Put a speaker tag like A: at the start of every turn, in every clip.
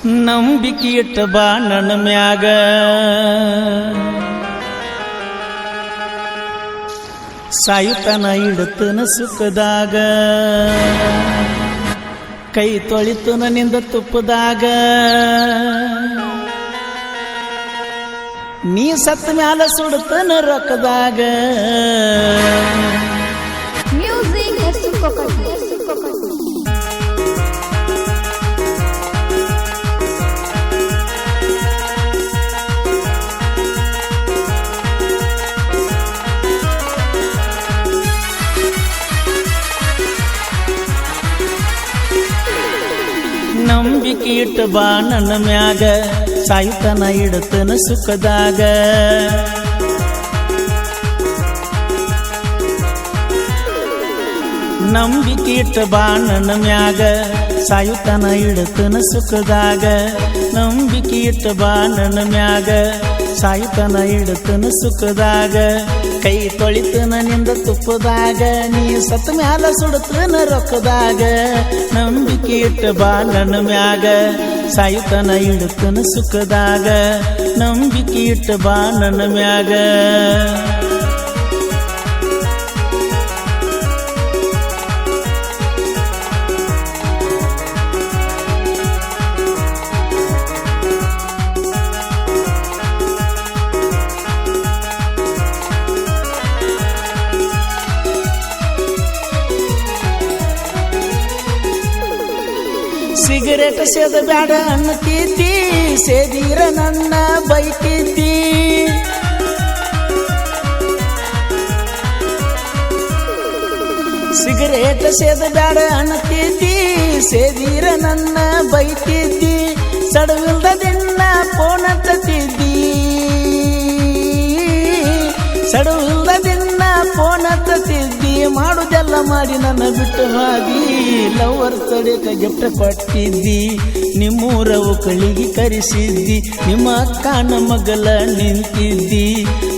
A: ನಂಬಿಕೆ ಇಟ್ಟ ಬಾ ನನ್ನ ಮ್ಯಾಗ ಸಾಯುತನ ಇಡತನ ಸುಖದಾಗ ಕೈ ತೊಳಿತನ ನಿಂದ ತುಪ್ಪದಾಗ ನೀ ಸತ್ತ ಮ್ಯಾಲ ಸುಡತನ ರೊಕ್ಕದಾಗ ನಂಬಿಕೆ ಇಟ್ಟ ಬಾ ನನ್ನ ಮ್ಯಾಗ ಸಾಯುತನ ಇಡತನ ಸುಖದಾಗ ನಂಬಿಕೆ ಇಟ್ಟ ಬಾ ನನ್ನ ಮ್ಯಾಗ ಸಾಯುತನ ಇಡತನ ಸುಖದಾಗ ನಂಬಿಕೆ ಇಟ್ಟ ಬಾ ನನ್ನ ಮ್ಯಾಗ ಸಾಯುತನ ಇಡತನ ಸುಖದಾಗ ಕೈ ತೊಳಿತನ ನಿಂದ ತುಪ್ಪದಾಗ ನೀ ಸತ್ತ ಮ್ಯಾಲ ಸುಡತನ ರೊಕ್ಕದಾಗ ನಂಬಿಕೆ ಇಟ್ಟ ಬಾ ನನ್ನ ಮ್ಯಾಗ ಸಾಯುತನ ಇಡತನ ಸುಖದಾಗ ನಂಬಿಕೆ ಇಟ್ಟ ಬಾ ನನ್ನ ಮ್ಯಾಗ ಸಿಗರೇಟ್ ಸೇದ ಬ್ಯಾಡ ಅನ್ನತಿದ್ದಿ ಸೇದಿರ ನನ್ನ ಬೈತಿದ್ದಿ ಸಿಗರೇಟ್ ಸೇದ ಬ್ಯಾಡ ಅನ್ನತಿದ್ದಿ ಸೇದಿರ ನನ್ನ ಬೈತಿದ್ದಿ ಸಡವಿಲ್ದ ದಿನ ಫೋನ್ ಹಚ್ಚತಿದ್ದಿ ಸಡವಿಲ್ದ ದಿನ ಫೋನ್ ಹಚ್ಚತಿದ್ದಿ ಮಾಡುದೆಲ್ಲ ಮಾಡಿ ನನ್ನ ಬಿಟ್ಟು ಹೋಗಿ ಲವರ್ ತಡೆಕ ಗಿಫ್ಟ್ ಕೊಟ್ಟಿದ್ದಿ ನಿಮ್ಮೂರ ಒಕ್ಕಳಿಗೆ ಕರೆಸಿದ್ದಿ ನಿಮ್ಮ ಅಕ್ಕನ ಮಗಲ ನಿಂತಿದ್ದಿ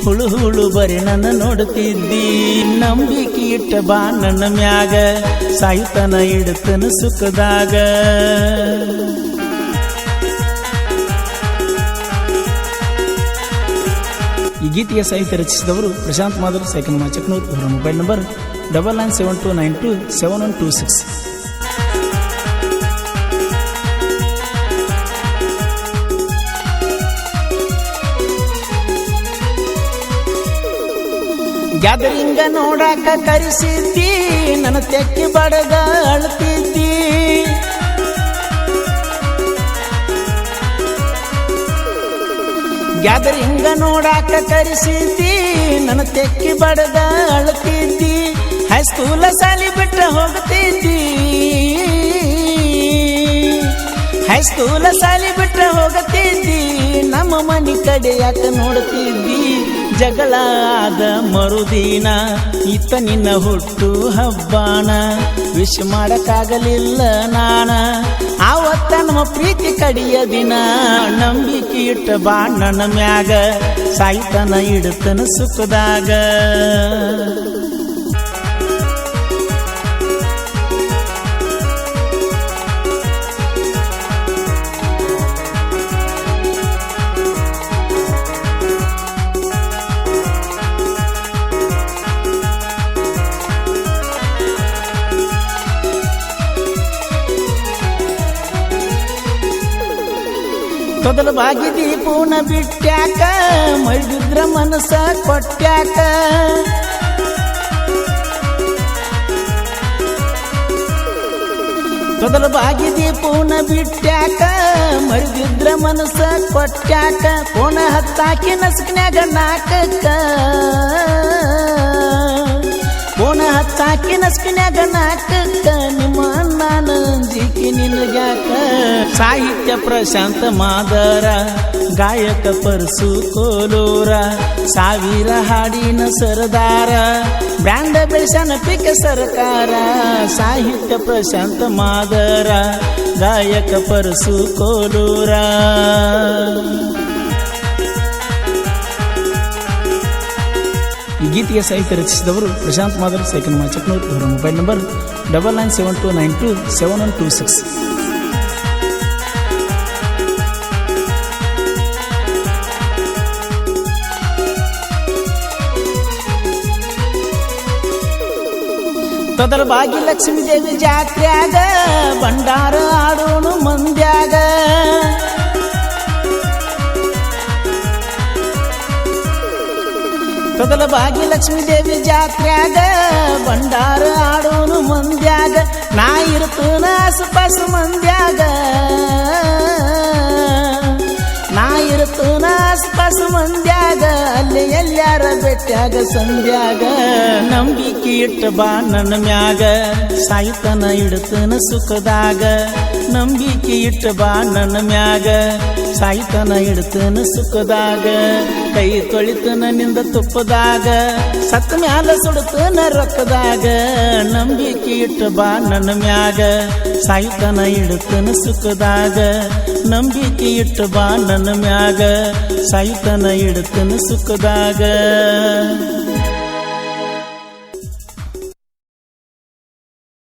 A: ಹುಳು ಹುಳು ಬರೀ ನನ್ನ ನೋಡ್ತಿದ್ದಿ ನಂಬಿಕೆ ಇಟ್ಟ ಬಾ ನನ್ನ ಮ್ಯಾಗ ಸಾಯುತನ ಇಡತನ ಸುಖದಾಗ ಈ ಗೀತೆಗೆ ಸಾಹಿತ್ಯ ರಚಿಸಿದವರು ಪ್ರಶಾಂತ್ ಮಾಧವ್ ಸೈಕಲ್ ಚಕ್ನೂರ್. ಅವರ ಮೊಬೈಲ್ ನಂಬರ್ 9972927126. ಗ್ಯಾದರಿಂಗ ನೋಡಾಕ ಕರೆಸಿದ್ದಿ ನನ್ನ ತೆಕ್ಕಿ ಬಡದ ಅಳ್ತಿದ್ದಿ ಗ್ಯಾದರಿಂಗ ನೋಡಾಕ ಕರೆಸಿದ್ದಿ ನನ್ನ ತೆಕ್ಕಿ ಬಡದ ಅಳ್ತಿದ್ದಿ ಹೈಸ್ಕೂಲ ಸಾಲಿ ಬಿಟ್ಟ ಹೋಗ್ತಿದ್ದಿ ಹೈಸ್ಕೂಲ ಸಾಲಿ ಬಿಟ್ಟ ಹೋಗ್ತಿದ್ದಿ ನಮ್ಮ ಮನೆ ಕಡೆ ಯಾಕ ನೋಡ್ತಿದ್ದಿ ಜಗಳ ಆದ ಮರುದಿನ ಇತ್ತ ನಿನ್ನ ಹುಟ್ಟು ಹಬ್ಬಾನ ವಿಶ್ ಮಾಡಕ್ಕಾಗಲಿಲ್ಲ ನಾನ ಆವತ್ತ ನಮ್ಮ ಪ್ರೀತಿ ಕಡಿಯ ದಿನ ನಂಬಿಕೆ ಇಟ್ಟ ಬಾ ನನ್ನ ಮ್ಯಾಗ ಸಾಯುತನ ಇಡತನ ಸುಖದಾಗ ತೊದಲು ಬಾಗಿದಿ ಪೂನ ಬಿಟ್ಟ್ಯಾಕ ಮೈದಿದ್ರ ಮನಸ ಕೊಟ್ಟ್ಯಾಕ ತೊದಲು ಬಾಗಿದಿ ಪೂನ ಬಿಟ್ಟ್ಯಾಕ ಮರಿದಿದ್ರ ಮನಸ ಕೊಟ್ಟ್ಯಾಕ ಪೂನ ಹತ್ತಾಕಿ ನಸ್ಕನ್ಯಾಗ ನಾಕಕ್ಕ ಪೂನ ಹತ್ತಾಕಿ ನಸ್ಕನ್ಯಾಗ ನಾಕಕ್ಕ ನಿಮ್ಮ ಅಣ್ಣನ ಅಂಜಿಕೆ ನಿನಗ್ಯಾಕ ಸಾಹಿತ್ಯ ಪ್ರಶಾಂತ ಮಾದರ ಗಾಯಕ ಪರಸು ಕೋಲೂರ ಸಾವಿರ ಹಾಡಿನ ಸರದಾರ ಬ್ರ್ಯಾಂಡ ಬೆಳೆಸನ ಪಿಕ ಸರ್ಕಾರ ಸಾಹಿತ್ಯ ಪ್ರಶಾಂತ ಮಾದರ ಗಾಯಕ ಪರಸು ಕೋಲೂರ ಈ ಗೀತೆಗೆ ಸಾಹಿತ್ಯ ರಚಿಸಿದವರು ಪ್ರಶಾಂತ್ ಮಾಧವ್ ಸೈಕಲ್ ಚಕ್ನೂರ್. ಅವರ ಮೊಬೈಲ್ ನಂಬರ್ 9972927126. ತೊದಲ ಬಾಗಿ ಲಕ್ಷ್ಮೀ ದೇವಿ ಜಾತ್ರ್ಯಾಗ ಭಂಡಾರ ಆಡೋನು ಮಂದ್ಯಾಗ ತೊದಲ ಬಾಗಿ ಲಕ್ಷ್ಮೀ ದೇವಿ ಜಾತ್ರ್ಯಾಗ ಭಂಡಾರ ಆಡೋನು ಮಂದ್ಯಾಗ ನಾ ಇರ್ತನ ಆಸುಪಾಸ ಮಂದ್ಯಾಗ ನಾ ಇರ್ತನ ಆಸುಪಾಸ ಮಂದ್ಯಾಗ ಅಲ್ಲಿ ಎಲ್ಲಾರ ಬೆಟ್ಟ್ಯಾಗ ಸಂಧ್ಯಾಗ ನಂಬಿಕೆ ಇಟ್ಟ ಬಾ ನನ್ನ ಮ್ಯಾಗ ಸಾಯುತನ ಇಡ್ತನ ಸುಖದಾಗ ನಂಬಿಕೆ ಇಟ್ಟ ಬಾ ನನ್ನ ಮ್ಯಾಗ ಸಾಯುತನ ಇಡ್ತನ ಸುಖದಾಗ ಕೈ ತೊಳಿತನ ನಿಂದ ತುಪ್ಪದಾಗ ಸತ್ತ ಮ್ಯಾಲ ಸುಡ್ತನ ರೊಕ್ಕದಾಗ ನಂಬಿಕೆ ಇಟ್ಟ ಬಾ ನನ್ನ ಮ್ಯಾಗ ಸಾಯುತನ ಇಡ್ತನ ಸುಖದಾಗ ನಂಬಿಕೆ ಇಟ್ಟ ಬಾ ನನ್ನ ಮ್ಯಾಗ ಸಾಯುತನ ಇಡ್ತನ ಸುಖದಾಗ